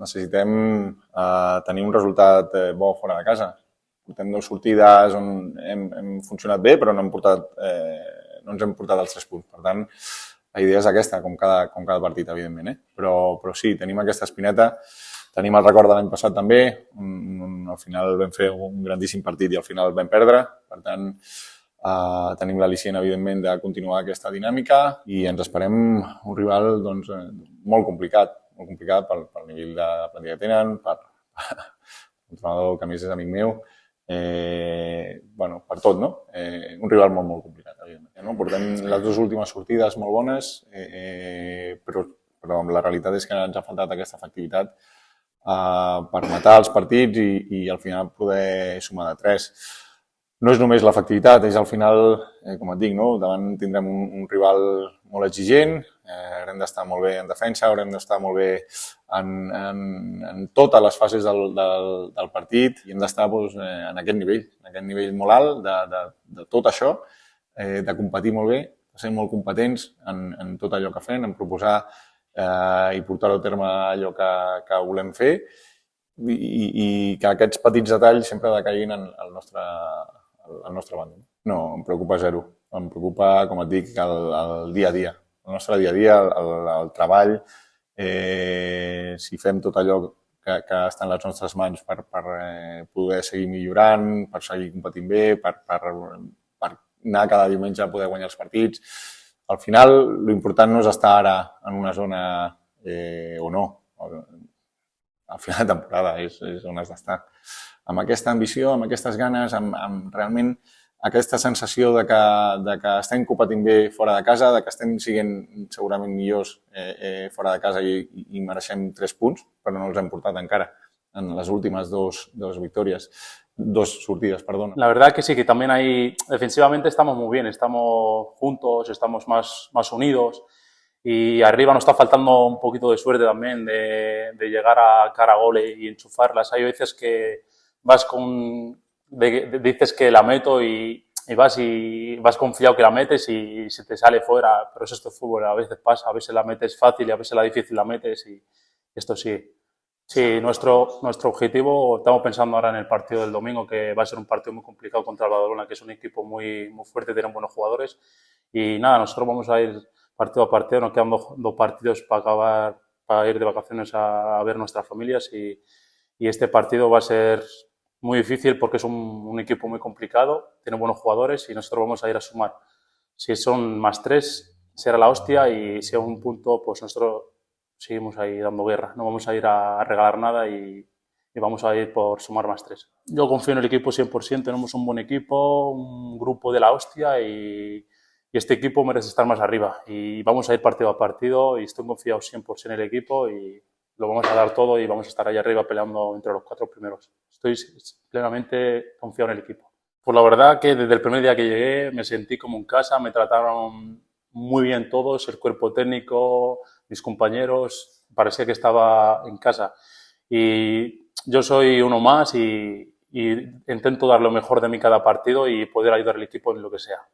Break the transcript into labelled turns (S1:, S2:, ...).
S1: necessitem tenir un resultat bo fora de casa. Portem 2 sortides on hem funcionat bé, però no ens hem portat els 3 punts. Per tant, la idea és aquesta, com cada partit, evidentment. Però sí, tenim aquesta espineta, tenim el record de l'any passat també, al final vam fer un grandíssim partit i al final vam perdre. Per tant, tenim l'al·licient, evidentment, de continuar aquesta dinàmica i ens esperem un rival molt complicat pel nivell de plantilla que tenen, per l'entrenador que a més és amic meu, per tot, no? Un rival molt complicat, evidentment. Portem les 2 últimes sortides molt bones, però la realitat és que ens ha faltat aquesta efectivitat per matar els partits i al final poder sumar de 3. No és només l'efectivitat, és al final, com et dic, davant tindrem un rival molt exigent, haurem d'estar molt bé en defensa, haurem d'estar molt bé en totes les fases del partit i hem d'estar en aquest nivell molt alt de tot això, de competir molt bé, de ser molt competents en tot allò que fem, en proposar i portar-ho a terme allò que volem fer i que aquests petits detalls sempre decaiguin al nostre bàndol. No, em preocupa zero. Em preocupa, com et dic, el dia a dia. El nostre dia a dia, el treball, si fem tot allò que està en les nostres mans per poder seguir millorant, per seguir competint bé, per anar cada diumenge a poder guanyar els partits. Al final, l'important no és estar ara en una zona o no. Al final de temporada és on has d'estar. Amb aquesta ambició, amb aquestes ganes, amb realment aquesta sensació de que estem competint bé fora de casa, de que estem sent segurament millors fora de casa i mereixem 3 punts, però no els hem portat encara en les últimas dos sortidas, perdón.
S2: La verdad que sí, que también ahí defensivamente estamos muy bien, estamos juntos, estamos más unidos y arriba nos está faltando un poquito de suerte también de llegar a cara a gol y enchufarlas. Hay veces que dices que la meto y vas confiado que la metes y se te sale fuera, pero eso es de fútbol, a veces pasa, a veces la metes fácil y a veces la difícil la metes y esto sí. Sí, nuestro objetivo, estamos pensando ahora en el partido del domingo, que va a ser un partido muy complicado contra el Badalona, que es un equipo muy fuerte, tienen buenos jugadores. Y nada, nosotros vamos a ir partido a partido, nos quedan 2 partidos para acabar, para ir de vacaciones a ver nuestras familias y este partido va a ser muy difícil porque es un equipo muy complicado, tiene buenos jugadores y nosotros vamos a ir a sumar. Si son +3, será la hostia y si es un punto, pues nosotros seguimos ahí dando guerra, no vamos a ir a regalar nada y vamos a ir por sumar +3. Yo confío en el equipo 100%, tenemos un buen equipo, un grupo de la hostia y este equipo merece estar más arriba y vamos a ir partido a partido y estoy confiado 100% en el equipo y lo vamos a dar todo y vamos a estar ahí arriba peleando entre los 4 primeros. Estoy plenamente confiado en el equipo. Pues la verdad que desde el primer día que llegué me sentí como en casa, me trataron muy bien todos, el cuerpo técnico, mis compañeros, parecía que estaba en casa. Y yo soy uno más y intento dar lo mejor de mí cada partido y poder ayudar al equipo en lo que sea.